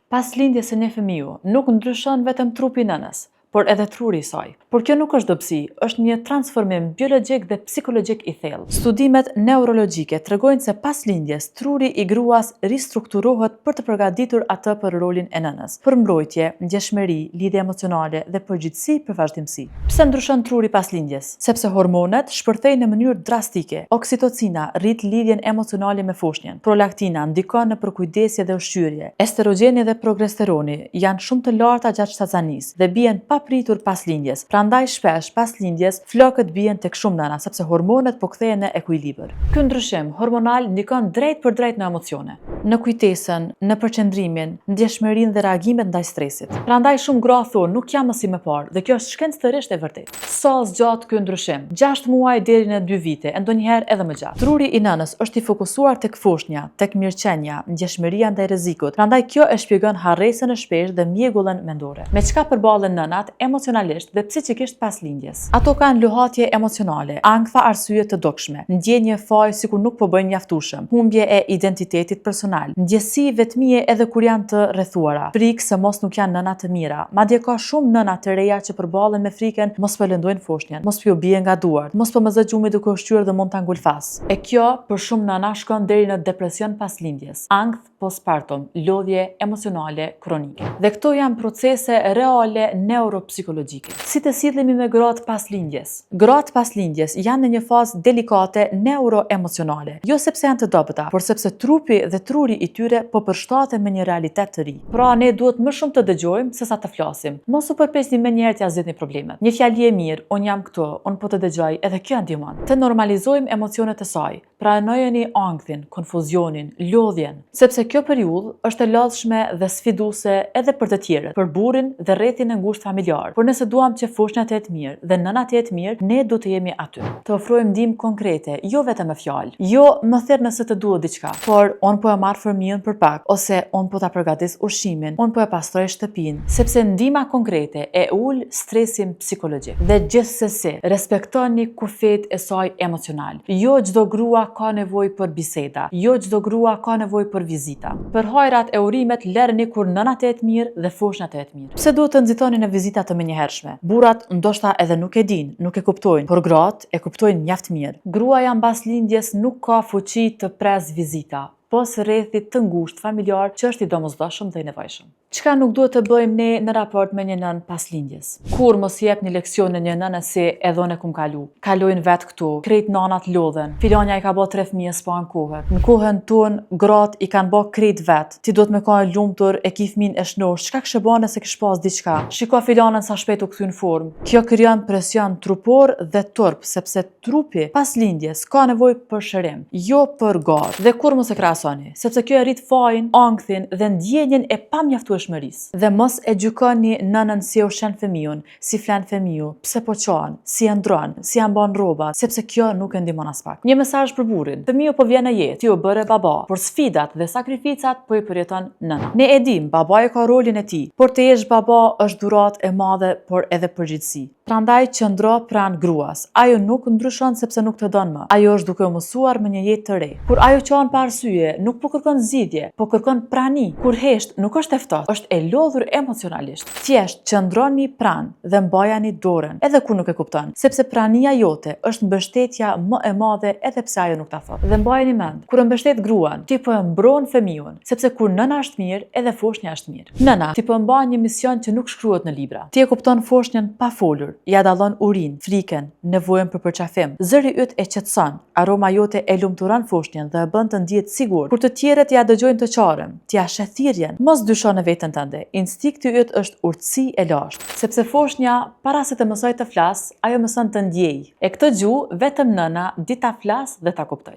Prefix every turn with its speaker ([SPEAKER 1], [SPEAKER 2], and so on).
[SPEAKER 1] Pas lindjes së një fëmiu, nuk ndryshon vetëm trupi i nënës, por edhe truri i saj. Por kjo nuk është dobësi, është një transformim biologjik dhe psikologjik i thellë. Studimet neurologjike tregojnë se pas lindjes, truri i gruas ristrukturohet për të përgatitur atë për rolin e nënës, për mbrojtje, ndjeshmëri, lidhje emocionale dhe përgjithësi për vazhdimsi. Pse ndryshon truri pas lindjes? Sepse hormonet shpërthejnë në mënyrë drastike. Oksitocina rrit lidhjen emocionale me foshnjën. Prolaktina ndikon në përkujdesje dhe ushqyerje. Estrogjeni dhe progesteron janë shumë të larta gjatë shtatzanisë dhe bien papritur pas lindjes. Prandaj shpesh pas lindjes flokët bien tek shumë nëna sepse hormonet po kthehen në ekuilibër. Ky ndryshim hormonal ndikon drejt për drejt në emocione, në kujtesën, në përqendrimin, ndjeshmërinë dhe reagimet ndaj stresit. Prandaj shumë gra thonë nuk jam më si më parë dhe kjo është shkencëtërisht e vërtetë. Sa zgjat ky ndryshim? 6 muaj deri në 2 vite, e ndonjëherë edhe më gjatë. Truri i nënës është i fokusuar tek foshnja, tek mirëqenia, ndjeshmëria ndaj rrezikut. Prandaj kjo e shpjegon harresën e shpeshtë dhe mjegullën mendore. Me çka përballen nënat emocionalisht dhe psikikisht pas lindjes? Ato kanë luhatje emocionale, ankth arsye të dukshme, ndjenje faj sikur nuk po bëjnë mjaftueshëm, humbje e identitetit personal, ndjesi vetmie edhe kur janë të rrethuara, frikë se mos nuk janë nëna të mira. Madje ka shumë nëna të reja që përballen me frikën mos po lëndojnë foshnjën, mos po bie nga duart, mos po mëzë gjumi duke ushqyer dhe mund ta ngulfas. E kjo për shumë nëna shkon deri në depresion pas lindjes, ankth postpartum, lodhje emocionale kronike. Dhe këto janë procese reale neuropsikologjike. Si të sillemi me gratë pas lindjes? Gratë pas lindjes janë në një fazë delikate neuroemocionale, jo sepse janë të dobëta, por sepse trupi dhe truri i tyre po përshtaten me një realitet të ri. Pra ne duhet më shumë të dëgjojmë se sa të flasim. Mos u përpiqni menjëherë t'ia zgjidhni problemet. Një fjali e mirë, un jam këtu, un po të dëgjoj, edhe kjo ndihmon. Të normalizojmë emocionet e saj. Pranojeni ankthin, konfuzionin, lodhjen, sepse kjo periudhë është e lodhshme dhe sfiduese edhe për të tjerët, për burrin dhe rrethin e ngushtë familjar. Por nëse duam që foshnjat të jetë mirë dhe nënat të jetë mirë, ne do të jemi aty. Të ofrojmë ndihmë konkrete, jo vetëm me fjalë. Jo më thërë nëse të duhet diçka, por on po e marr fëmijën për pak, ose on po ta përgatis ushqimin, on po e pastroj shtëpinë, sepse ndihma konkrete e ul stresin psikologjik. Dhe gjithsesi, respektoni kufet e saj emocional. Jo çdo grua ka nevojë për biseda, jo çdo grua ka nevojë për vizita. Për hajrat e urimet lërni kur nënat të jetë mirë dhe foshnjat të jetë mirë. Pse duhet të nxitoni në vizita të menjëhershme? Burrat ndoshta edhe nuk e dinë, nuk e kuptojnë, por gratë e kuptojnë mjaft mirë. Gruaja mbas lindjes nuk ka fuqi të pres vizita, pos rrethit të ngushtë familjar që është i domosdoshëm dhe i nevojshëm. Çka nuk duhet të bëjmë ne në raport me një nën pas lindjes? Kur mos jepni leksione një nënë se edhon e kum kalu. Kalojnë vet këtu, krejt nanat lodhen. Filanja i ka bë 3 fëmijë s'po ankohet. Në kohën tonë gratë i kanë bë krejt vet. Ti duhet me ka e lumtur e ki fëmin e shnosh. Çka kishe bën nëse kish pas diçka? Shiko filanën sa shpejt u kthy në formë. Kjo krijon presion trupor dhe turp, sepse trupi pas lindjes ka nevojë për shërim, jo për garë. Dhe kur mos e krahasoni, sepse kjo e rrit fajin, ankthin dhe ndjenjen e pamjaftueshmërisë. Dhe mos e gjykoni nënën si u shen fëmijën, si flen fëmiu, pse po qan, si e ndron, si ja mban rrobat, sepse kjo nuk e ndihmon as pak. Një mesazh për burrin. Fëmiu po vjen në jetë, ti u bëre baba, por sfidat dhe sakrificat po i përjeton nëna. Ne e dim, babai ka rolin e tij, por të jesh baba është dhuratë e madhe, por edhe përgjegjësi. Prandaj qëndro pranë gruas. Ajo nuk ndryshon sepse nuk të don më. Ajo është duke u mësuar me një jetë të re. Kur ajo qan pa arsye, nuk po kërkon zgjidhje, po kërkon prani. Kur hesht, nuk është e ftohtë, është e lodhur emocionalisht. Thjesht qëndroni pranë dhe mbajani dorën, edhe kur nuk e kupton, sepse prania jote është mbështetja më e madhe edhe pse ajo nuk ta thot. Dhe mbajeni mend, kur e mbështet gruan, ti po e mbron fëmijën, sepse kur nëna është mirë, edhe foshnja është mirë. Nëna, ti po mban një mision që nuk shkruhet në libra. Ti e kupton foshnjën pa folur. Ja dallon urin, frikën, nevojën për përqafim. Zëri yt e qetëson, aroma jote e lumturon foshnjën dhe e bën të ndihet sigurt. Kur të tjerët ja dëgjojnë të qarëm, t'ia sheh thirrjen, mos dyshon në veten tënde. Instinkti yt është urtësi e lashtë, sepse foshnja para se të mësoj të flas, ajo mëson të ndjej. E këtë gjuhë vetëm nëna di ta flas dhe ta kuptoj.